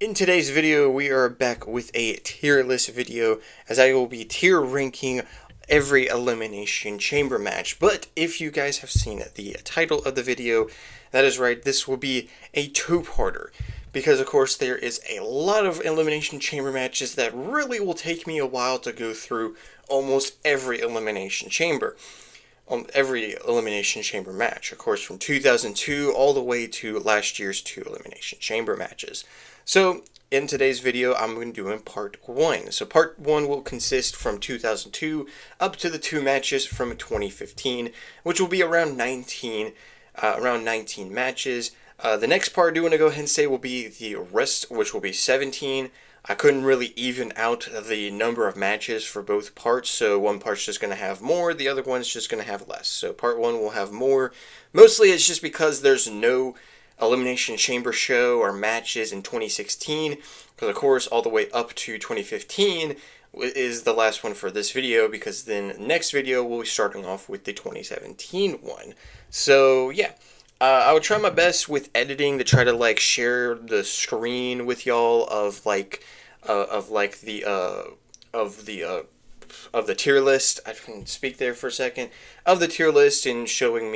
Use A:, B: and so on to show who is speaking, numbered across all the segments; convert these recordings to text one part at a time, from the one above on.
A: In today's video, we are back with a tier list video, as I will be tier ranking every Elimination Chamber match. But if you guys have seen the title of the video, that is right, this will be a two-parter. Because, of course, there is a lot of Elimination Chamber matches that really will take me a while to go through almost every Elimination Chamber. Every Elimination Chamber match, of course, from 2002 all the way to last year's two Elimination Chamber matches. So, in today's video, I'm going to do in part 1. So, part 1 will consist from 2002 up to the two matches from 2015, which will be around 19 matches. The next part I do want to go ahead and say will be the rest, which will be 17. I couldn't really even out the number of matches for both parts, so one part's just going to have more, the other one's just going to have less. So part 1 will have more. Mostly it's just because there's no Elimination Chamber show or matches in 2016, because of course all the way up to 2015 is the last one for this video, because then next video we'll be starting off with the 2017 one. So yeah. I would try my best with editing to try to share the screen with y'all of the tier list. I can speak there for a second of the tier list and showing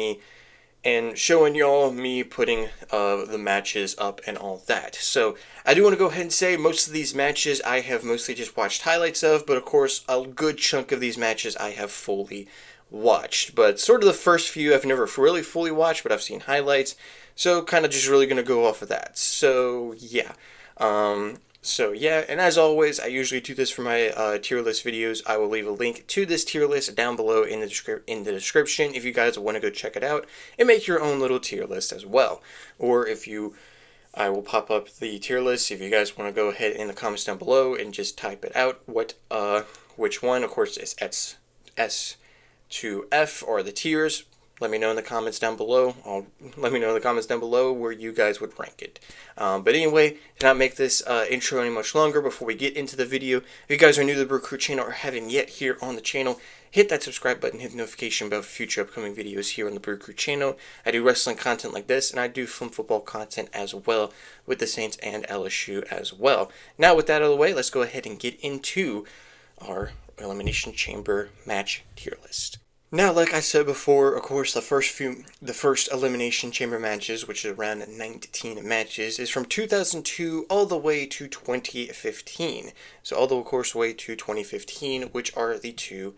A: y'all me putting the matches up and all that. So I do want to go ahead and say most of these matches I have mostly just watched highlights of, but of course a good chunk of these matches I have fully watched. But sort of the first few I've never really fully watched, but I've seen highlights. So kind of just really going to go off of that. So yeah. And as always, I usually do this for my tier list videos. I will leave a link to this tier list down below in the description if you guys want to go check it out and make your own little tier list as well. Or I will pop up the tier list if you guys want to go ahead in the comments down below and just type it out. Which one, of course, is S to F or the tiers. Let me know in the comments down below. Let me know in the comments down below where you guys would rank it. But anyway, to not make this intro any much longer, before we get into the video, if you guys are new to the BrewCrew channel or haven't yet here on the channel, hit that subscribe button, hit the notification bell for future upcoming videos here on the BrewCrew channel. I do wrestling content like this, and I do film football content as well with the Saints and LSU as well. Now, with that out of the way, let's go ahead and get into our Elimination Chamber match tier list. Now, like I said before, of course, the first Elimination Chamber matches, which is around 19 matches, is from 2002 all the way to 2015. So all the, of course, way to 2015, which are the two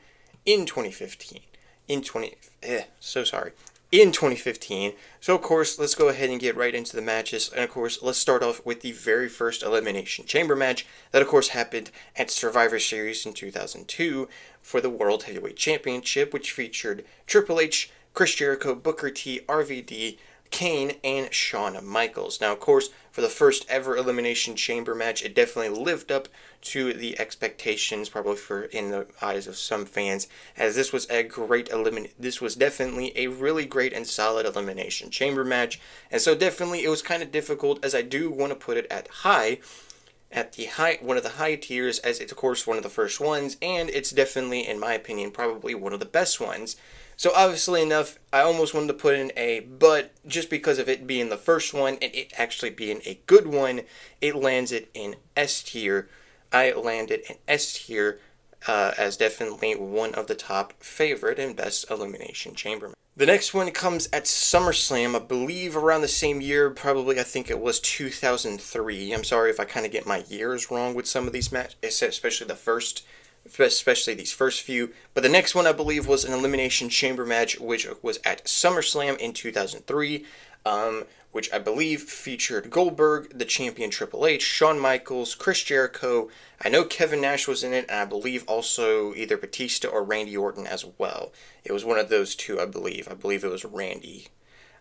A: in 2015. In 2015. So, of course, let's go ahead and get right into the matches. And, of course, let's start off with the very first Elimination Chamber match that, of course, happened at Survivor Series in 2002 for the World Heavyweight Championship, which featured Triple H, Chris Jericho, Booker T, RVD, Kane, and Shawn Michaels. Now, of course, for the first ever Elimination Chamber match, it definitely lived up to the expectations, probably in the eyes of some fans, as this was definitely a really great and solid Elimination Chamber match. And so definitely it was kind of difficult, as I do want to put it at one of the high tiers, as it's of course one of the first ones, and it's definitely, in my opinion, probably one of the best ones. So obviously enough, I almost wanted to put in A, but just because of it being the first one and it actually being a good one, it lands it in S tier. I landed in S tier as definitely one of the top favorite and best Elimination Chamber. The next one comes at SummerSlam, I believe around the same year, probably I think it was 2003. I'm sorry if I kind of get my years wrong with some of these matches, especially these first few. But the next one I believe was an Elimination Chamber match, which was at SummerSlam in 2003, which I believe featured Goldberg, the champion Triple H, Shawn Michaels, Chris Jericho. I know Kevin Nash was in it, and I believe also either Batista or Randy Orton as well. It was one of those two, I believe. I believe it was Randy.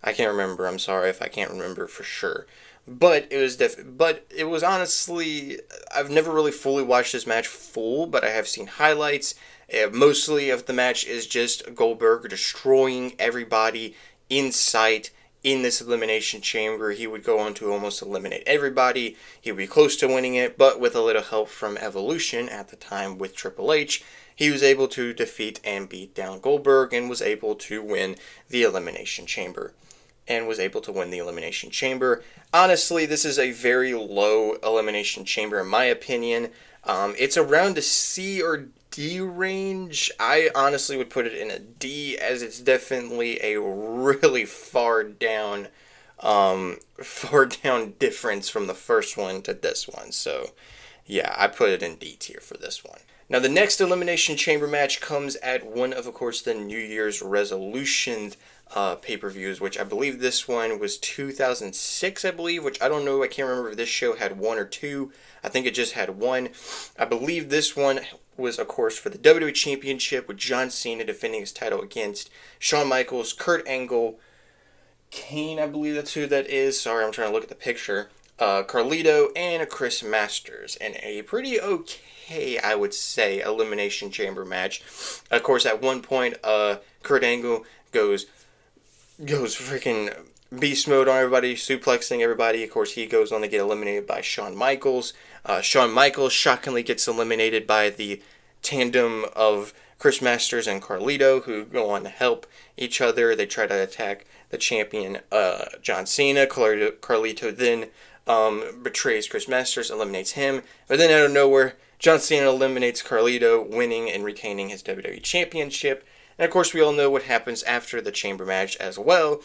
A: I can't remember. I'm sorry if I can't remember for sure. But it was honestly, I've never really fully watched this match full, but I have seen highlights. Mostly of the match is just Goldberg destroying everybody in sight. In this Elimination Chamber, he would go on to almost eliminate everybody. He would be close to winning it, but with a little help from Evolution at the time with Triple H, he was able to defeat and beat down Goldberg and was able to win the Elimination Chamber. and was able to win the Elimination Chamber. Honestly, this is a very low Elimination Chamber in my opinion. It's around a C or D range. I honestly would put it in a D, as it's definitely a really far down difference from the first one to this one. So yeah, I put it in D tier for this one. Now the next Elimination Chamber match comes at one of course, the New Year's resolution pay-per-views, which I believe this one was 2006, I believe, which I don't know, I can't remember if this show had one or two. I think it just had one. I believe this one was, of course, for the WWE Championship, with John Cena defending his title against Shawn Michaels, Kurt Angle, Kane, I believe that's who that is. Sorry, I'm trying to look at the picture. Carlito, and Chris Masters, in a pretty okay, I would say, Elimination Chamber match. Of course, at one point, Kurt Angle goes freaking beast mode on everybody, suplexing everybody. Of course, he goes on to get eliminated by Shawn Michaels. Shawn Michaels shockingly gets eliminated by the tandem of Chris Masters and Carlito, who go on to help each other. They try to attack the champion, John Cena. Carlito then betrays Chris Masters, eliminates him. But then out of nowhere, John Cena eliminates Carlito, winning and retaining his WWE Championship. And of course, we all know what happens after the Chamber match as well.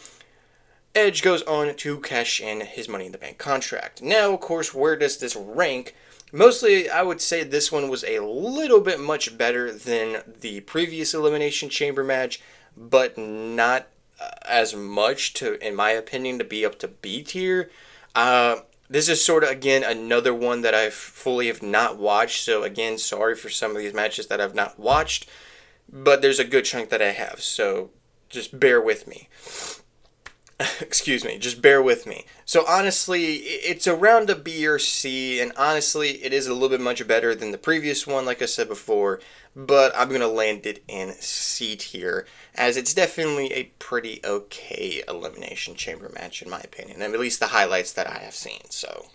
A: Edge goes on to cash in his Money in the Bank contract. Now, of course, where does this rank? Mostly, I would say this one was a little bit much better than the previous Elimination Chamber match, but not as much, to, in my opinion, to be up to B tier. This is sort of, again, another one that I fully have not watched. So, again, sorry for some of these matches that I've not watched. But there's a good chunk that I have, so just bear with me. Excuse me, just bear with me. So honestly, it's around a B or C, and honestly, it is a little bit much better than the previous one, like I said before, but I'm going to land it in C tier, as it's definitely a pretty okay Elimination Chamber match, in my opinion, and at least the highlights that I have seen. So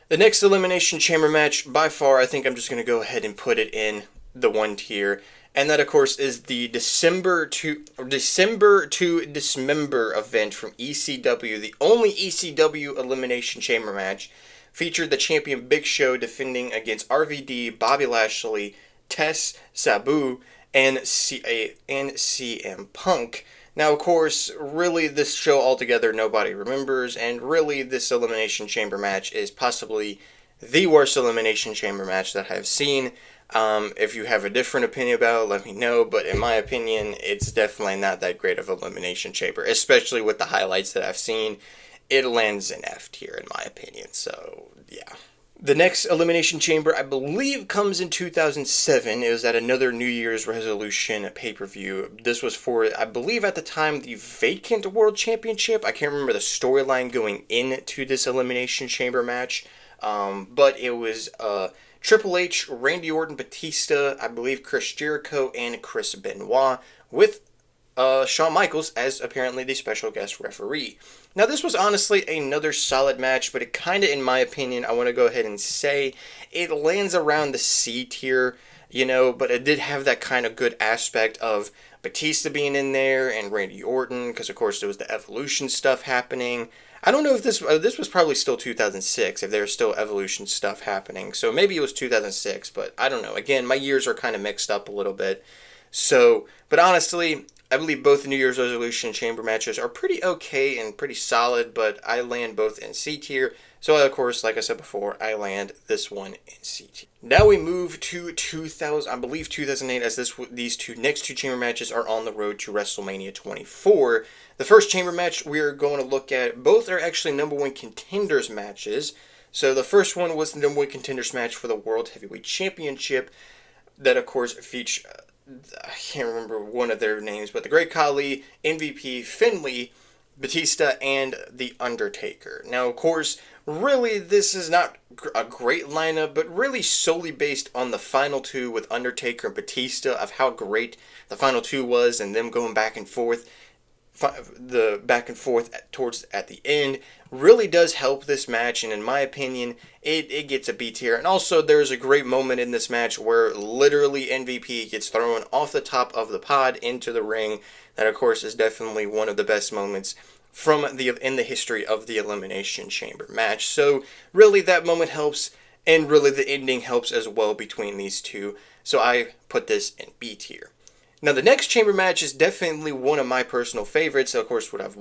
A: the next Elimination Chamber match, by far, I think I'm just going to go ahead and put it in the 1 tier. And that, of course, is the December to Dismember event from ECW. The only ECW Elimination Chamber match featured the champion Big Show defending against RVD, Bobby Lashley, Tess, Sabu, and CM Punk. Now, of course, really, this show altogether nobody remembers, and really, this Elimination Chamber match is possibly the worst Elimination Chamber match that I've seen. If you have a different opinion about it, let me know, but in my opinion, it's definitely not that great of Elimination Chamber, especially with the highlights that I've seen. It lands in F tier, in my opinion, so, yeah. The next Elimination Chamber, I believe, comes in 2007. It was at another New Year's resolution pay-per-view. This was for, I believe at the time, the vacant World Championship. I can't remember the storyline going into this Elimination Chamber match, but it was, Triple H, Randy Orton, Batista, I believe Chris Jericho, and Chris Benoit, with Shawn Michaels as apparently the special guest referee. Now, this was honestly another solid match, but it kind of, in my opinion, I want to go ahead and say, it lands around the C tier, you know, but it did have that kind of good aspect of Batista being in there, and Randy Orton, because of course there was the Evolution stuff happening. I don't know if this was probably still 2006, if there was still Evolution stuff happening. So maybe it was 2006, but I don't know. Again, my years are kind of mixed up a little bit. So, but honestly, I believe both the New Year's Resolution Chamber matches are pretty okay and pretty solid, but I land both in C tier. So, of course, like I said before, I land this one in C tier. Now we move to 2008, as these next two chamber matches are on the road to WrestleMania 24. The first chamber match we are going to look at, both are actually number 1 contenders matches. So the first one was the number 1 contenders match for the World Heavyweight Championship. That, of course, featured, I can't remember one of their names, but the Great Khali, MVP, Finlay, Batista, and The Undertaker. Now, of course, really, this is not a great lineup, but really solely based on the final two with Undertaker and Batista, of how great the final two was, and them going back and forth. The back and forth towards at the end really does help this match, and in my opinion, it gets a B tier. And also, there's a great moment in this match where literally MVP gets thrown off the top of the pod into the ring. That, of course, is definitely one of the best moments in the history of the Elimination Chamber match. So really that moment helps, and really the ending helps as well between these two. So I put this in B tier. Now the next chamber match is definitely one of my personal favorites, of course, what I've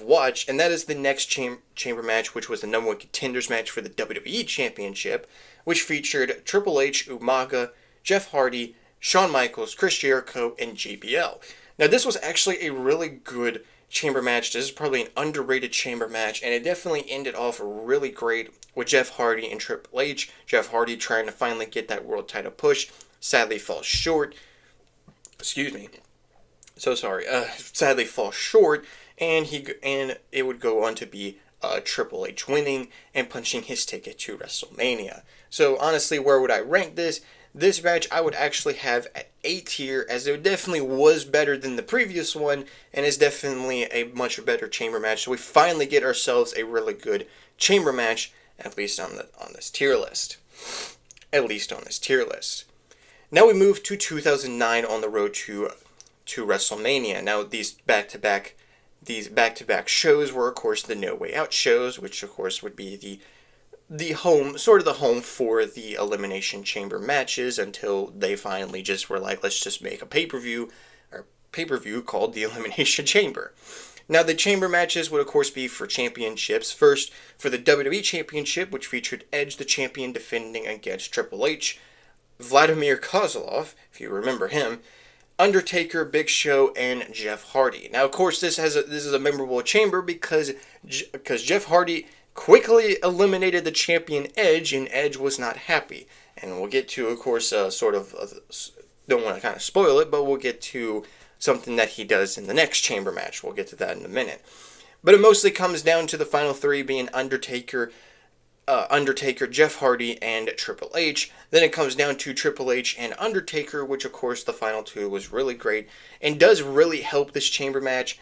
A: watched, and that is the next chamber match, which was the number one contenders match for the WWE Championship, which featured Triple H, Umaga, Jeff Hardy, Shawn Michaels, Chris Jericho, and JBL. Now this was actually a really good chamber match. This is probably an underrated chamber match, and it definitely ended off really great with Jeff Hardy and Triple H. Jeff Hardy trying to finally get that world title push, sadly falls short. Excuse me. So sorry. Sadly falls short, and it would go on to be Triple H winning and punching his ticket to WrestleMania. So honestly, where would I rank this? This match I would actually have at A tier, as it definitely was better than the previous one, and is definitely a much better chamber match. So we finally get ourselves a really good chamber match, at least on this tier list. At least on this tier list. Now we move to 2009 on the road to WrestleMania. Now these back-to-back shows were, of course, the No Way Out shows, which of course would be the home for the Elimination Chamber matches, until they finally just were like, let's just make a pay-per-view called the Elimination Chamber. Now the chamber matches would of course be for championships. First, for the WWE Championship, which featured Edge the champion defending against Triple H, Vladimir Kozlov, if you remember him, Undertaker, Big Show, and Jeff Hardy. Now, of course, this is a memorable chamber because Jeff Hardy quickly eliminated the champion Edge, and Edge was not happy. And we'll get to, of course, don't want to kind of spoil it, but we'll get to something that he does in the next chamber match. We'll get to that in a minute. But it mostly comes down to the final three being Undertaker, Jeff Hardy, and Triple H. Then it comes down to Triple H and Undertaker, which of course the final two was really great and does really help this chamber match.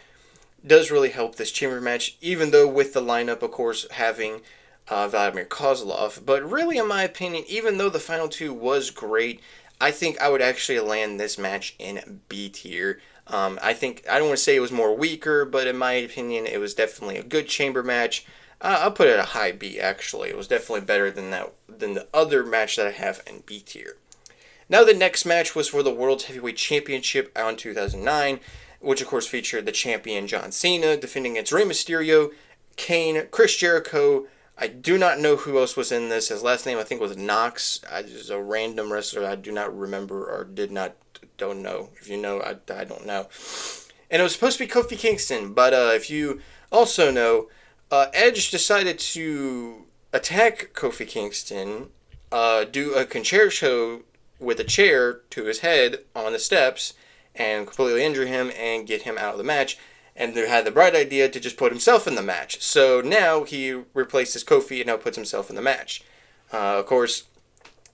A: Even though with the lineup, of course, having Vladimir Kozlov. But really, in my opinion, even though the final two was great, I think I would actually land this match in B tier. I don't want to say it was more weaker, but in my opinion, it was definitely a good chamber match. I'll put it at a high B, actually. It was definitely better than the other match that I have in B tier. Now the next match was for the World Heavyweight Championship on 2009, which of course featured the champion John Cena defending against Rey Mysterio, Kane, Chris Jericho. I do not know who else was in this. His last name I think was Knox. Just a random wrestler I do not remember or don't know. If you know, I don't know. And it was supposed to be Kofi Kingston, but if you also know, Edge decided to attack Kofi Kingston, do a concerto with a chair to his head on the steps, and completely injure him and get him out of the match. And they had the bright idea to just put himself in the match. So now he replaces Kofi and now puts himself in the match. Of course,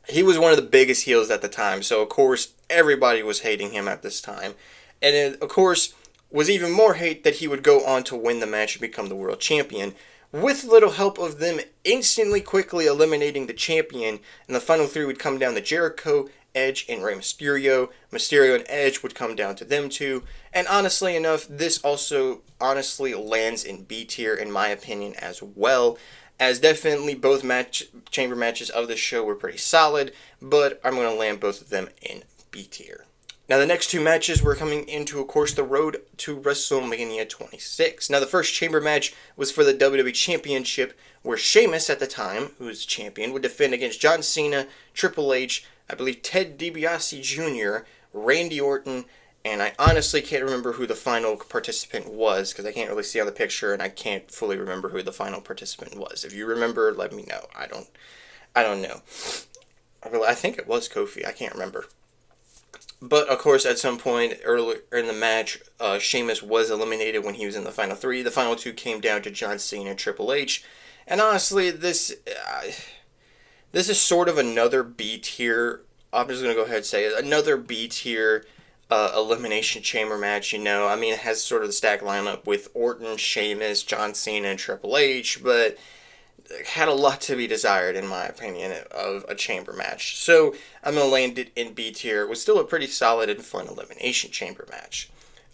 A: he was one of the biggest heels at the time, so of course everybody was hating him at this time. And it, of course, was even more hate that he would go on to win the match and become the world champion, with little help of them instantly quickly eliminating the champion, and the final three would come down to Jericho, Edge, and Rey Mysterio. Mysterio and Edge would come down to them two, and honestly enough, this also honestly lands in B tier in my opinion as well, as definitely both chamber matches of the show were pretty solid, but I'm going to land both of them in B tier. Now the next two matches were coming into, of course, the road to WrestleMania 26. Now the first chamber match was for the WWE Championship, where Sheamus at the time, who was champion, would defend against John Cena, Triple H, I believe Ted DiBiase Jr., Randy Orton, and I honestly can't remember who the final participant was, because I can't really see on the picture, and I can't fully remember who the final participant was. If you remember, let me know. I don't know. I think it was Kofi. I can't remember. But, of course, at some point earlier in the match, Sheamus was eliminated when he was in the final three. The final two came down to John Cena and Triple H. And honestly, this is sort of another B tier. I'm just going to go ahead and say it. Another B tier Elimination Chamber match, you know. I mean, it has sort of the stacked lineup with Orton, Sheamus, John Cena, and Triple H. But it had a lot to be desired, in my opinion, of a chamber match. So I'm going to land it in B tier. It was still a pretty solid and fun Elimination Chamber match.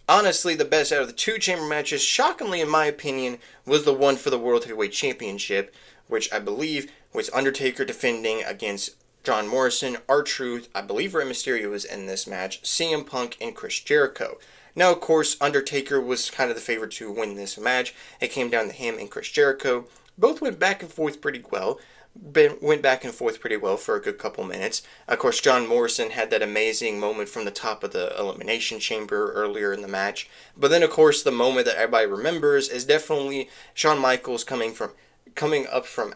A: honestly, the best out of the two chamber matches, shockingly in my opinion, was the one for the World Heavyweight Championship, which I believe was Undertaker defending against John Morrison, R-Truth, I believe Rey Mysterio was in this match, CM Punk, and Chris Jericho. Now, of course, Undertaker was kind of the favorite to win this match. It came down to him and Chris Jericho. Both went back and forth pretty well. For a good couple minutes. Of course, John Morrison had that amazing moment from the top of the Elimination Chamber earlier in the match. But then, of course, the moment that everybody remembers is definitely Shawn Michaels coming up from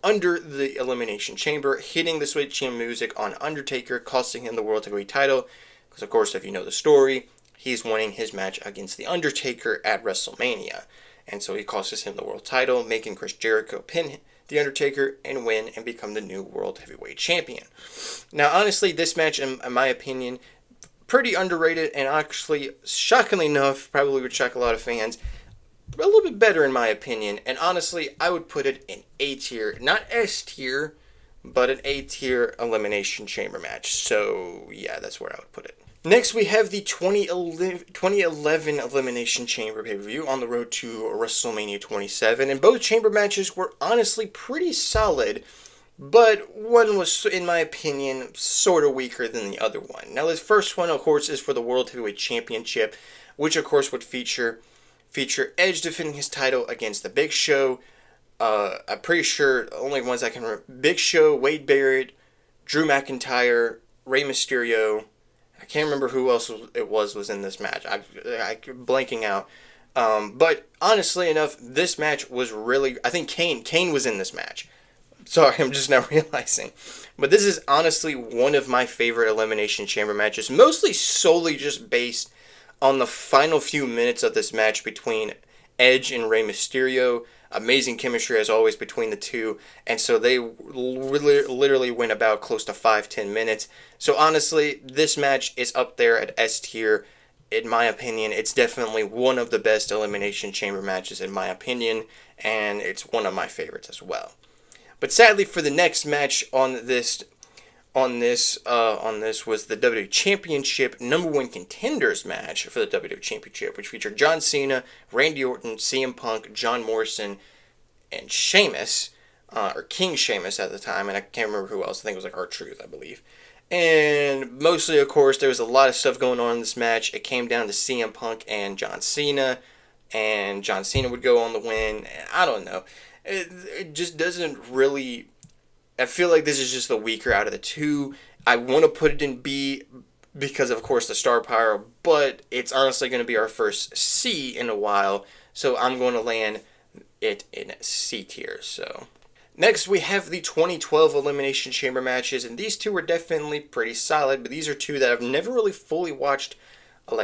A: under the Elimination Chamber, hitting the switching music on Undertaker, costing him the World Heavyweight title. Because, of course, if you know the story, he's winning his match against the Undertaker at WrestleMania. And so he costs him the world title, making Chris Jericho pin the Undertaker and win and become the new World Heavyweight Champion. Now, honestly, this match, in my opinion, pretty underrated, and actually, shockingly enough, probably would shock a lot of fans, a little bit better in my opinion. And honestly, I would put it in A tier, not S tier, but an A tier Elimination Chamber match. So yeah, that's where I would put it. Next, we have the 2011 Elimination Chamber pay-per-view on the road to WrestleMania 27, and both chamber matches were honestly pretty solid, but one was, in my opinion, sort of weaker than the other one. Now, this first one, of course, is for the World Heavyweight Championship, which, of course, would feature Edge defending his title against the Big Show. I'm pretty sure the only ones I can remember: Big Show, Wade Barrett, Drew McIntyre, Rey Mysterio. I can't remember who else it was in this match. I'm blanking out. But honestly enough, this match was really... I think Kane was in this match. Sorry, I'm just now realizing. But this is honestly one of my favorite Elimination Chamber matches, mostly solely just based on the final few minutes of this match between Edge and Rey Mysterio. Amazing chemistry as always between the two, and so they literally went about close to 5-10 minutes. So honestly, this match is up there at S tier. In my opinion, it's definitely one of the best Elimination Chamber matches in my opinion, and it's one of my favorites as well. But sadly, for the next match on this was the WWE Championship #1 Contenders match for the WWE Championship, which featured John Cena, Randy Orton, CM Punk, John Morrison, and Sheamus, or King Sheamus at the time, and I can't remember who else. I think it was like R-Truth, I believe. And mostly, of course, there was a lot of stuff going on in this match. It came down to CM Punk and John Cena, and John Cena would go on the win. I don't know. It just doesn't really... I feel like this is just the weaker out of the two. I want to put it in B because, of course, the star power, but it's honestly going to be our first C in a while, so I'm going to land it in C tier. So next, we have the 2012 Elimination Chamber matches, and these two were definitely pretty solid, but these are two that I've never really fully watched,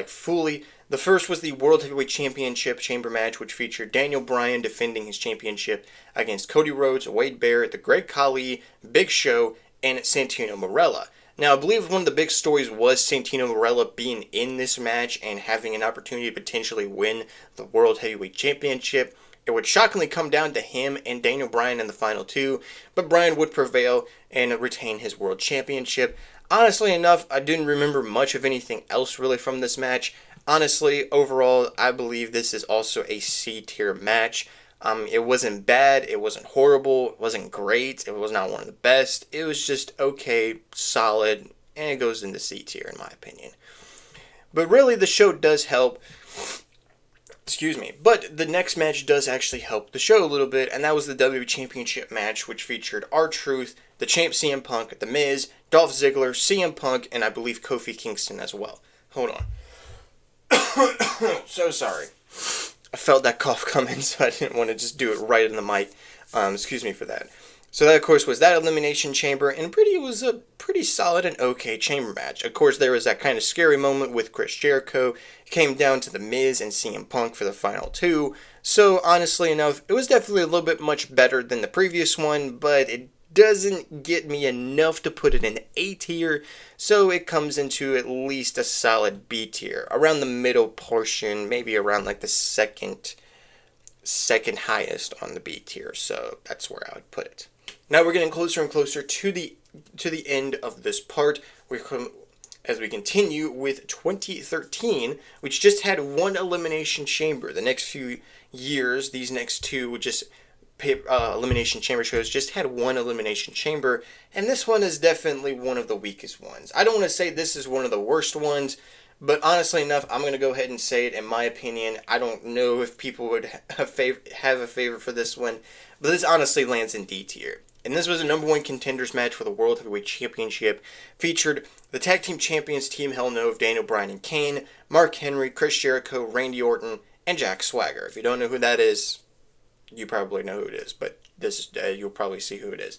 A: fully. The first was the World Heavyweight Championship Chamber match, which featured Daniel Bryan defending his championship against Cody Rhodes, Wade Barrett, the Great Khali, Big Show, and Santino Marella. Now, I believe one of the big stories was Santino Marella being in this match and having an opportunity to potentially win the World Heavyweight Championship. It would shockingly come down to him and Daniel Bryan in the final two, but Bryan would prevail and retain his World Championship. Honestly enough, I didn't remember much of anything else really from this match. Honestly, overall, I believe this is also a C tier match. It wasn't bad, it wasn't horrible, it wasn't great, it was not one of the best. It was just okay, solid, and it goes into C tier in my opinion. But really, the show does help. But the next match does actually help the show a little bit, and that was the WWE Championship match, which featured R-Truth, the champ CM Punk, The Miz, Dolph Ziggler, CM Punk, and I believe Kofi Kingston as well. Hold on. So sorry. I felt that cough coming, so I didn't want to just do it right in the mic. Excuse me for that. So that, of course, was that Elimination Chamber, and it was a pretty solid and okay chamber match. Of course, there was that kind of scary moment with Chris Jericho. It came down to The Miz and CM Punk for the final two. So, honestly enough, it was definitely a little bit much better than the previous one, but it doesn't get me enough to put it in A tier, so it comes into at least a solid B tier, around the middle portion, maybe around like the second highest on the B tier. So that's where I would put it. Now we're getting closer and closer to the end of this part. as we continue with 2013, which just had one Elimination Chamber. The next few years, these next two would just Elimination Chamber shows just had one Elimination Chamber, and this one is definitely one of the weakest ones. I don't want to say this is one of the worst ones, but honestly enough, I'm going to go ahead and say it. In my opinion, I don't know if people would have a favor for this one, but this honestly lands in D tier. And this was a number one contenders match for the World Heavyweight Championship. Featured the tag team champions Team Hell No of Daniel Bryan and Kane, Mark Henry, Chris Jericho, Randy Orton, and Jack Swagger. If you don't know who that is, you probably know who it is, but this you'll probably see who it is.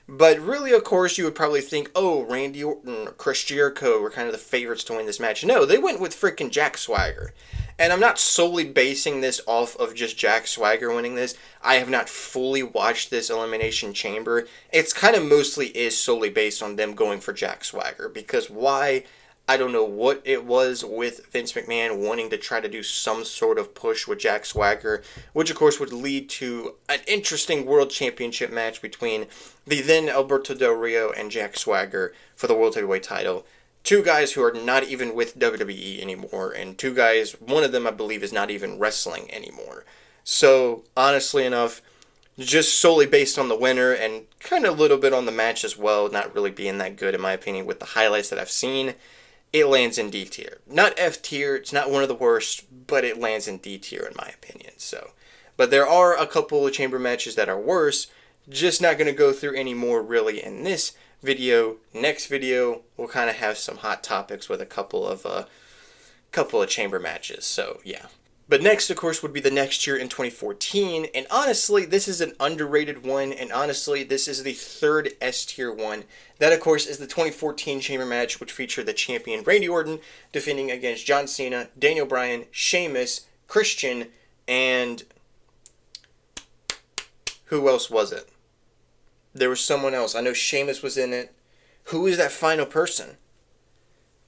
A: But really, of course, you would probably think, oh, Randy Orton or Chris Jericho were kind of the favorites to win this match. No, they went with freaking Jack Swagger. And I'm not solely basing this off of just Jack Swagger winning this. I have not fully watched this Elimination Chamber. It's kind of mostly is solely based on them going for Jack Swagger. Because why? I don't know what it was with Vince McMahon wanting to try to do some sort of push with Jack Swagger, which of course would lead to an interesting World Championship match between the then Alberto Del Rio and Jack Swagger for the World Heavyweight title. Two guys who are not even with WWE anymore, and two guys, one of them I believe is not even wrestling anymore. So, honestly enough, just solely based on the winner and kind of a little bit on the match as well, not really being that good in my opinion with the highlights that I've seen, it lands in D tier. Not F tier, it's not one of the worst, but it lands in D tier in my opinion. So, but there are a couple of chamber matches that are worse, just not going to go through any more really in this video. Next video, we'll kind of have some hot topics with a couple of chamber matches. So, yeah. But next, of course, would be the next year in 2014, and honestly, this is an underrated one, and honestly, this is the third S-tier one. That, of course, is the 2014 Chamber match, which featured the champion Randy Orton defending against John Cena, Daniel Bryan, Sheamus, Christian, and who else was it? There was someone else. I know Sheamus was in it. Who is that final person?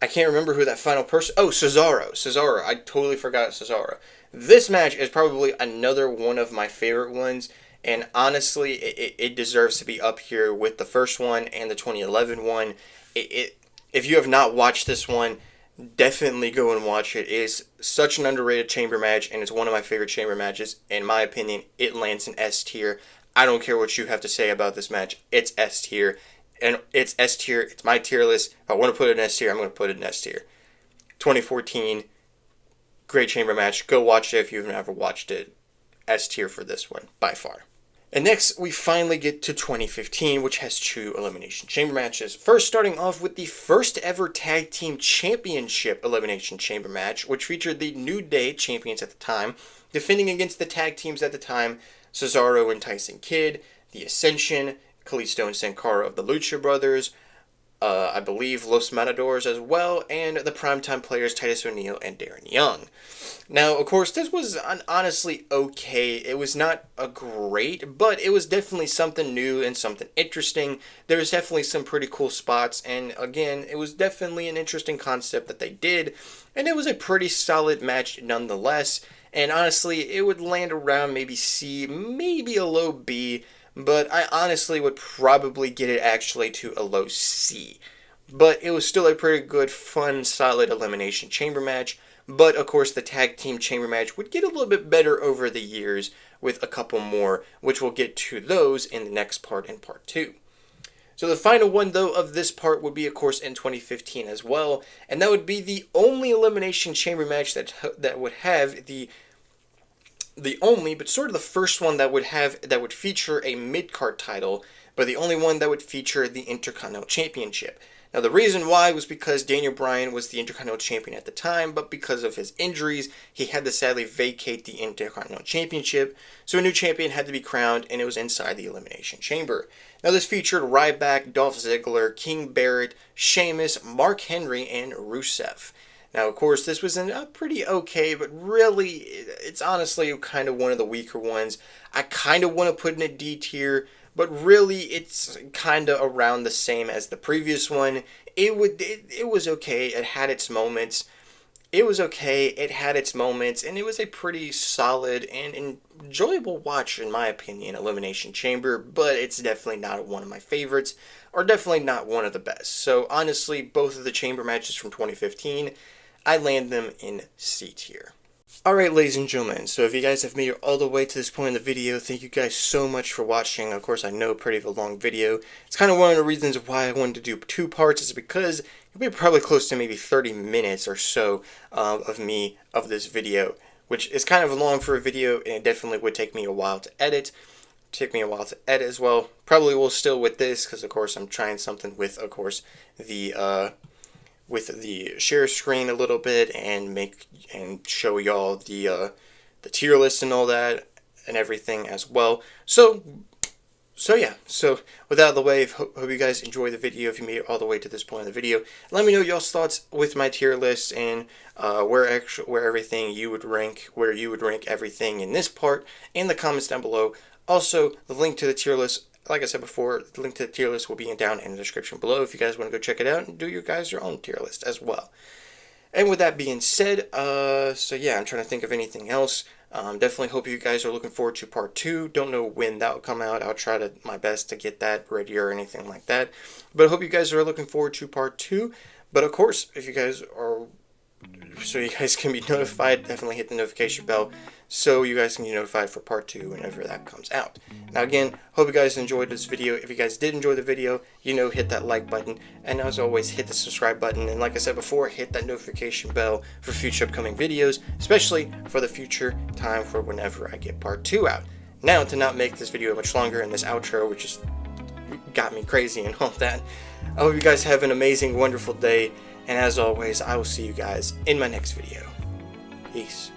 A: I can't remember who that final person... Oh, Cesaro. Cesaro. I totally forgot Cesaro. This match is probably another one of my favorite ones. And honestly, it deserves to be up here with the first one and the 2011 one. If you have not watched this one, definitely go and watch it. It is such an underrated chamber match, and it's one of my favorite chamber matches. In my opinion, it lands in S tier. I don't care what you have to say about this match. It's S tier. And it's S tier. It's my tier list. If I want to put it in S tier, I'm going to put it in S tier. 2014, great chamber match. Go watch it if you've never watched it. S tier for this one, by far. And next, we finally get to 2015, which has two Elimination Chamber matches. First, starting off with the first ever Tag Team Championship Elimination Chamber match, which featured the New Day champions at the time, defending against the tag teams at the time, Cesaro and Tyson Kidd, The Ascension, Kalisto and Sin Cara of the Lucha Brothers, I believe Los Matadors as well, and the primetime players Titus O'Neil and Darren Young. Now, of course, this was honestly okay. It was not a great, but it was definitely something new and something interesting. There was definitely some pretty cool spots, and again, it was definitely an interesting concept that they did, and it was a pretty solid match nonetheless. And honestly, it would land around maybe C, maybe a low B, but I honestly would probably get it actually to a low C. But it was still a pretty good, fun, solid Elimination Chamber match. But, of course, the Tag Team Chamber match would get a little bit better over the years with a couple more, which we'll get to those in the next part in Part 2. So the final one, though, of this part would be, of course, in 2015 as well. And that would be the only Elimination Chamber match that would have the only, but sort of the first one that would feature a mid-card title, but the only one that would feature the Intercontinental Championship. Now, the reason why was because Daniel Bryan was the Intercontinental Champion at the time, but because of his injuries, he had to sadly vacate the Intercontinental Championship, so a new champion had to be crowned, and it was inside the Elimination Chamber. Now, this featured Ryback, Dolph Ziggler, King Barrett, Sheamus, Mark Henry, and Rusev. Now, of course, this was a pretty okay, but really, it's honestly kind of one of the weaker ones. I kind of want to put in a D tier, but really, it's kind of around the same as the previous one. It was okay. It had its moments. It was okay. It had its moments, and it was a pretty solid and enjoyable watch in my opinion, Elimination Chamber, but it's definitely not one of my favorites, or definitely not one of the best. So honestly, both of the chamber matches from 2015, I land them in C tier. Alright, ladies and gentlemen, so if you guys have made it all the way to this point in the video, thank you guys so much for watching. Of course, I know pretty of a long video. It's kind of one of the reasons why I wanted to do 2 parts, is because it'll be probably close to maybe 30 minutes or so of this video, which is kind of long for a video, and it definitely would take me a while to edit. Take me a while to edit as well. Probably will still with this, because of course I'm trying something with, of course, with the share screen a little bit, and show y'all the tier list and all that and everything as well. So yeah, so with that out of the way, hope you guys enjoy the video. If you made it all the way to this point in the video, let me know y'all's thoughts with my tier list, and where you would rank everything in this part in the comments down below. Also, the link to the tier list, like I said before, the link to the tier list will be down in the description below if you guys want to go check it out and do your own tier list as well. And with that being said, so yeah, I'm trying to think of anything else. Definitely hope you guys are looking forward to part 2. Don't know when that will come out. I'll try my best to get that ready or anything like that. But I hope you guys are looking forward to part 2. But of course, if you guys are, so you guys can be notified, definitely hit the notification bell so you guys can be notified for part 2 whenever that comes out. Now again, hope you guys enjoyed this video. If you guys did enjoy the video, hit that like button, and as always, hit the subscribe button, and like I said before, hit that notification bell for future upcoming videos, especially for the future time for whenever I get part 2 out. Now, to not make this video much longer and this outro, which just got me crazy and all that, I hope you guys have an amazing, wonderful day, and as always, I will see you guys in my next video. Peace.